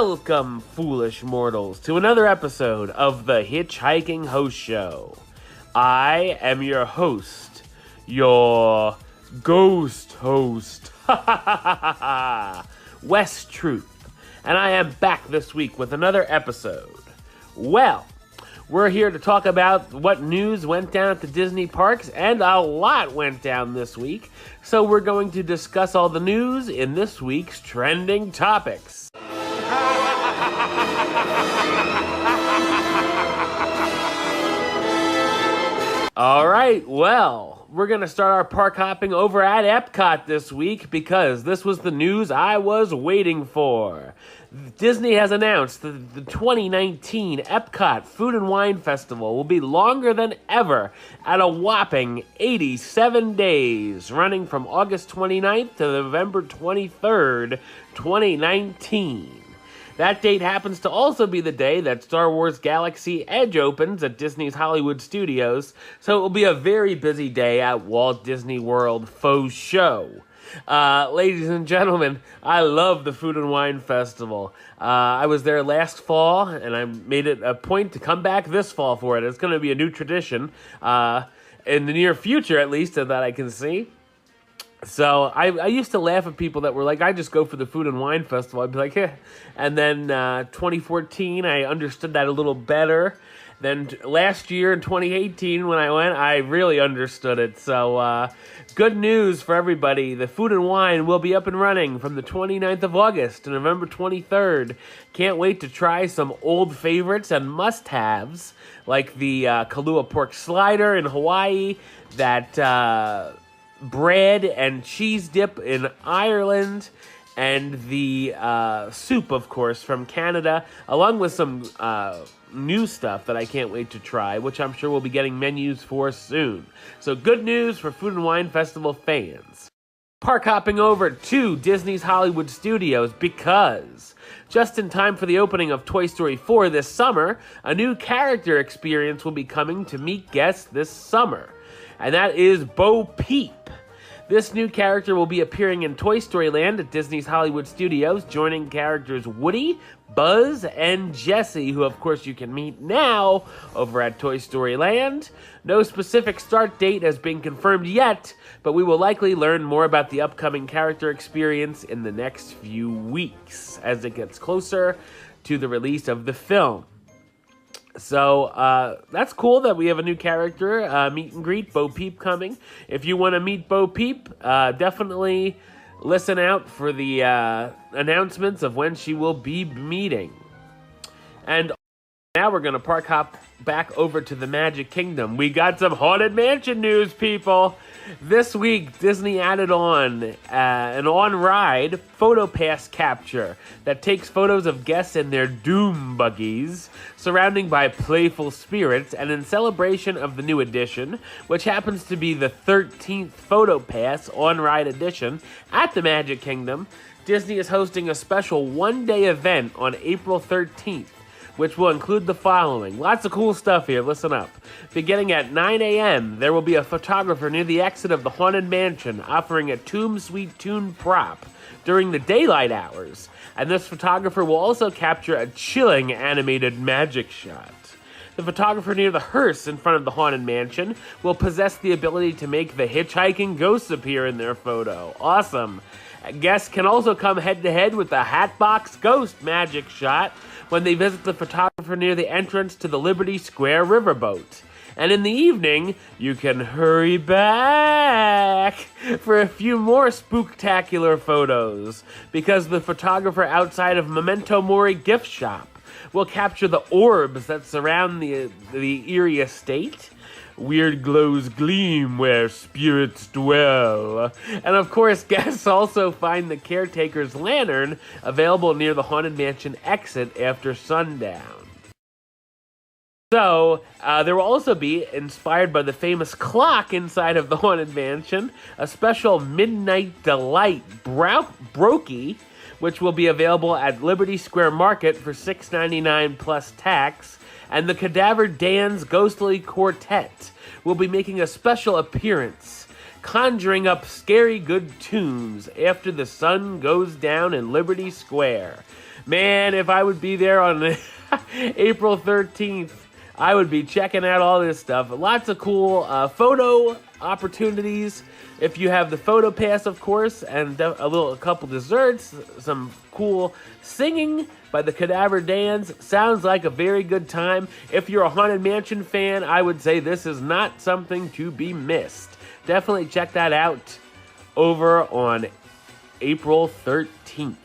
Welcome, foolish mortals, to another episode of the HitchHiking Host Show. I am your host, your ghost host, Wes Truth, and I am back this week with another episode. Well, we're here to talk about what news went down at the Disney parks, and a lot went down this week. So we're going to discuss all the news in this week's Trending Topics. All right, well, we're going to start our park hopping over at Epcot this week because this was the news I was waiting for. Disney has announced that the 2019 Epcot Food and Wine Festival will be longer than ever at a whopping 87 days, running from August 29th to November 23rd, 2019. That date happens to also be the day that Star Wars Galaxy Edge opens at Disney's Hollywood Studios, so it will be a very busy day at Walt Disney World Faux Show. Ladies and gentlemen, I love the Food and Wine Festival. I was there last fall, and I made it a point to come back this fall for it. It's going to be a new tradition, in the near future at least, that I can see. So I used to laugh at people that were like, I just go for the Food and Wine Festival. I'd be like, yeah. And then 2014, I understood that a little better. Then last year in 2018, when I went, I really understood it. So good news for everybody. The Food and Wine will be up and running from the 29th of August to November 23rd. Can't wait to try some old favorites and must-haves, like the Kahlua pork slider in Hawaii, that bread and cheese dip in Ireland, and the soup, of course, from Canada, along with some new stuff that I can't wait to try, which I'm sure we'll be getting menus for soon. So good news for Food and Wine Festival fans. Park hopping over to Disney's Hollywood Studios because just in time for the opening of Toy Story 4 this summer, a new character experience will be coming to meet guests this summer, and that is Bo Peep. This new character will be appearing in Toy Story Land at Disney's Hollywood Studios, joining characters Woody, Buzz, and Jessie, who of course you can meet now over at Toy Story Land. No specific start date has been confirmed yet, but we will likely learn more about the upcoming character experience in the next few weeks as it gets closer to the release of the film. So that's cool that we have a new character, meet and greet, Bo Peep coming. If you want to meet Bo Peep, definitely listen out for the announcements of when she will be meeting. And now we're going to park hop back over to the Magic Kingdom. We got some Haunted Mansion news, people. This week, Disney added on an on-ride photopass capture that takes photos of guests in their doom buggies, surrounding by playful spirits, and in celebration of the new edition, which happens to be the 13th photopass on-ride edition at the Magic Kingdom, Disney is hosting a special one-day event on April 13th. Which will include the following. Lots of cool stuff here, listen up. Beginning at 9 a.m., there will be a photographer near the exit of the Haunted Mansion offering a Tomb Sweet Tune prop during the daylight hours. And this photographer will also capture a chilling animated magic shot. The photographer near the hearse in front of the Haunted Mansion will possess the ability to make the hitchhiking ghosts appear in their photo. Awesome. Guests can also come head-to-head with the Hatbox Ghost magic shot when they visit the photographer near the entrance to the Liberty Square riverboat. And in the evening, you can hurry back for a few more spooktacular photos, because the photographer outside of Memento Mori gift shop will capture the orbs that surround the eerie estate. Weird glows gleam where spirits dwell. And of course, guests also find the caretaker's lantern available near the Haunted Mansion exit after sundown. So, there will also be, inspired by the famous clock inside of the Haunted Mansion, a special Midnight Delight brookie, which will be available at Liberty Square Market for $6.99 plus tax, and the Cadaver Dan's Ghostly Quartet will be making a special appearance, conjuring up scary good tunes after the sun goes down in Liberty Square. Man, if I would be there on April 13th, I would be checking out all this stuff. Lots of cool photo opportunities. If you have the photopass, of course, and a couple desserts, some cool singing by the Cadaver Dans. Sounds like a very good time. If you're a Haunted Mansion fan, I would say this is not something to be missed. Definitely check that out over on April 13th.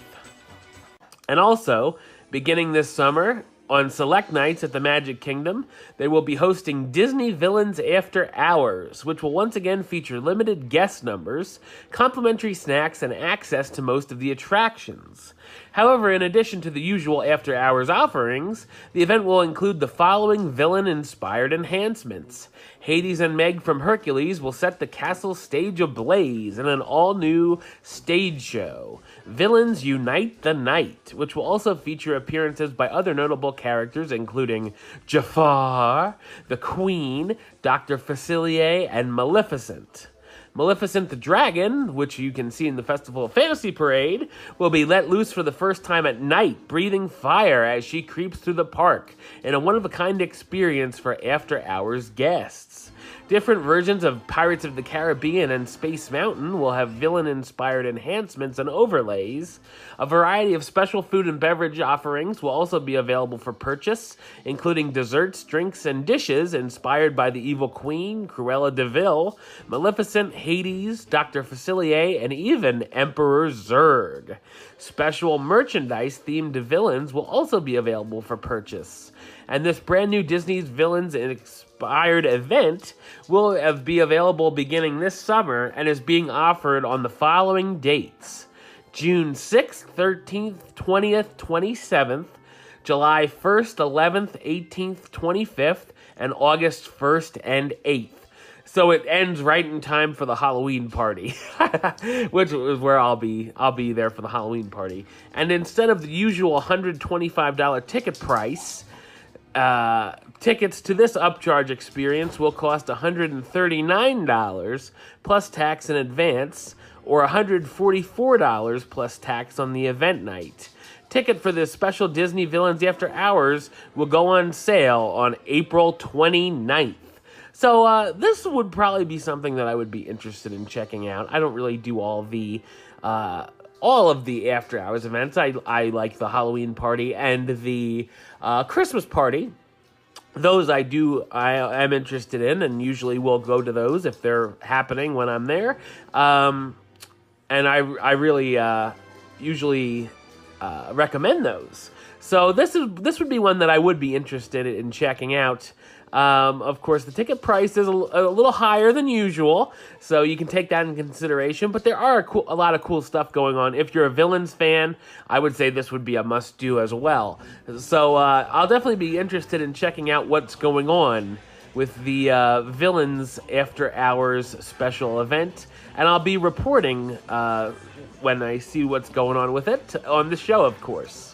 And also, beginning this summer, on select nights at the Magic Kingdom, they will be hosting Disney Villains After Hours, which will once again feature limited guest numbers, complimentary snacks, and access to most of the attractions. However, in addition to the usual after-hours offerings, the event will include the following villain-inspired enhancements. Hades and Meg from Hercules will set the castle stage ablaze in an all-new stage show. Villains Unite the Night, which will also feature appearances by other notable characters including Jafar, the Queen, Dr. Facilier, and Maleficent. Maleficent the Dragon, which you can see in the Festival of Fantasy Parade, will be let loose for the first time at night, breathing fire as she creeps through the park in a one-of-a-kind experience for after-hours guests. Different versions of Pirates of the Caribbean and Space Mountain will have villain-inspired enhancements and overlays. A variety of special food and beverage offerings will also be available for purchase, including desserts, drinks, and dishes inspired by the Evil Queen, Cruella de Vil, Maleficent, Hades, Dr. Facilier, and even Emperor Zurg. Special merchandise-themed villains will also be available for purchase. And this brand new Disney's Villains Inspired event will be available beginning this summer and is being offered on the following dates: June 6th, 13th, 20th, 27th, July 1st, 11th, 18th, 25th, and August 1st and 8th. So it ends right in time for the Halloween party, which is where I'll be there for the Halloween party. And instead of the usual $125 ticket price, tickets to this upcharge experience will cost $139 plus tax in advance, or $144 plus tax on the event night. Ticket for this special Disney Villains After Hours will go on sale on April 29th. So this would probably be something that I would be interested in checking out. I don't really do all of the After Hours events. I like the Halloween party and the Christmas party. Those I am interested in, and usually will go to those if they're happening when I'm there. And I really usually recommend those. So this would be one that I would be interested in checking out. Of course, the ticket price is a little higher than usual, so you can take that in consideration. But there are a lot of cool stuff going on. If you're a Villains fan, I would say this would be a must-do as well. So I'll definitely be interested in checking out what's going on with the Villains After Hours special event, and I'll be reporting when I see what's going on with it on the show, of course.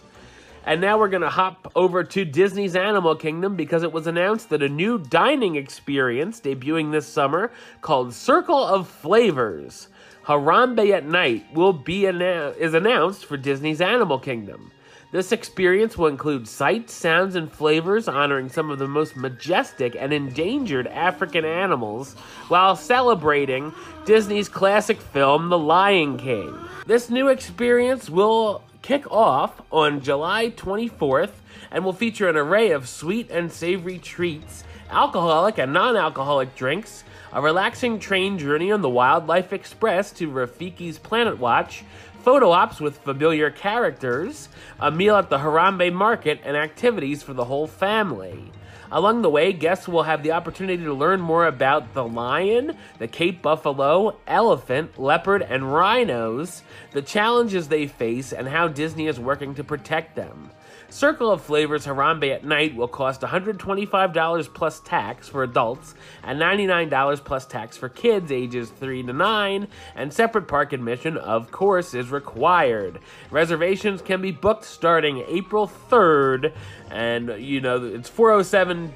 And now we're going to hop over to Disney's Animal Kingdom because it was announced that a new dining experience debuting this summer called Circle of Flavors, Harambe at Night, is announced for Disney's Animal Kingdom. This experience will include sights, sounds, and flavors honoring some of the most majestic and endangered African animals while celebrating Disney's classic film, The Lion King. This new experience will kick off on July 24th and will feature an array of sweet and savory treats, alcoholic and non-alcoholic drinks, a relaxing train journey on the Wildlife Express to Rafiki's Planet Watch, photo ops with familiar characters, a meal at the Harambe Market, and activities for the whole family. Along the way, guests will have the opportunity to learn more about the lion, the Cape buffalo, elephant, leopard, and rhinos, the challenges they face, and how Disney is working to protect them. Circle of Flavors Harambe at Night will cost $125 plus tax for adults and $99 plus tax for kids ages 3 to 9, and separate park admission, of course, is required. Reservations can be booked starting April 3rd, and, it's 407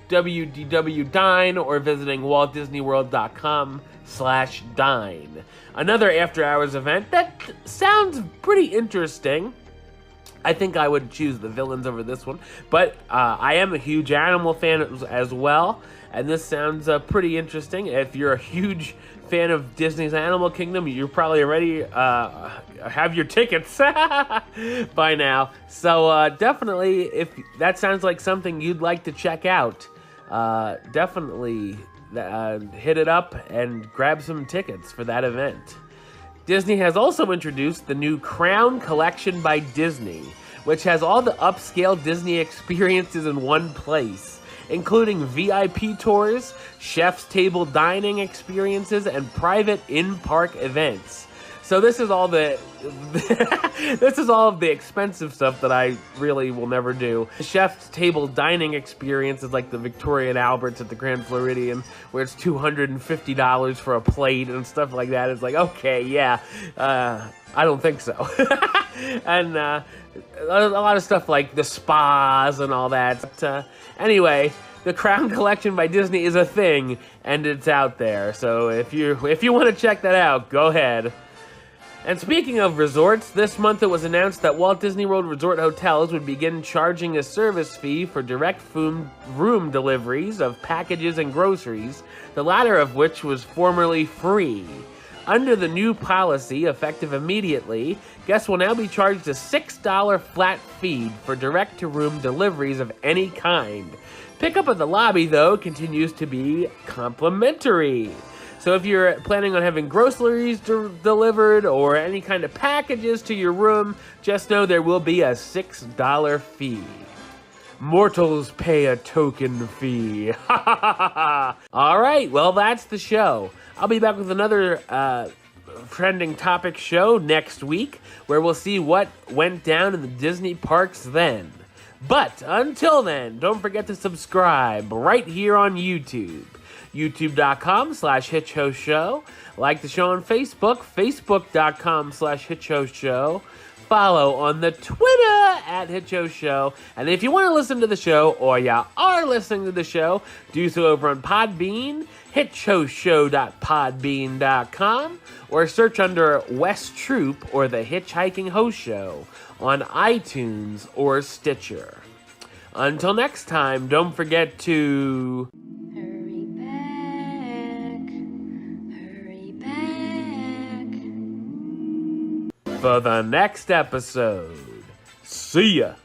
WDW Dine or visiting WaltDisneyWorld.com/dine. Another after-hours event that sounds pretty interesting I think I would choose the Villains over this one, but I am a huge animal fan as well, and this sounds pretty interesting. If you're a huge fan of Disney's Animal Kingdom, you're probably already have your tickets by now. So definitely, if that sounds like something you'd like to check out, definitely hit it up and grab some tickets for that event. Disney has also introduced the new Crown Collection by Disney, which has all the upscale Disney experiences in one place, including VIP tours, chef's table dining experiences, and private in-park events. So this is all the this is all of the expensive stuff that I really will never do. The chef's table dining experience is like the Victoria and Albert's at the Grand Floridian, where it's $250 for a plate and stuff like that. It's like, okay, yeah, I don't think so. And a lot of stuff like the spas and all that. But, anyway, the Crown Collection by Disney is a thing, and it's out there. So if you want to check that out, go ahead. And speaking of resorts, this month it was announced that Walt Disney World Resort hotels would begin charging a service fee for direct room deliveries of packages and groceries, the latter of which was formerly free. Under the new policy, effective immediately, guests will now be charged a $6 flat fee for direct-to-room deliveries of any kind. Pickup at the lobby, though, continues to be complimentary. So if you're planning on having groceries delivered or any kind of packages to your room, just know there will be a $6 fee. Mortals pay a token fee. All right, well, that's the show. I'll be back with another trending topic show next week, where we'll see what went down in the Disney parks then. But until then, don't forget to subscribe right here on YouTube. youtube.com/HitchHostShow. Like the show on Facebook, facebook.com/HitchHostShow. Follow on the Twitter @HitchHostShow. And if you want to listen to the show, or you are listening to the show, do so over on Podbean, hitchhostshow.podbean.com, or search under West Troop or the Hitchhiking Host Show on iTunes or Stitcher. Until next time, don't forget to... for the next episode. See ya!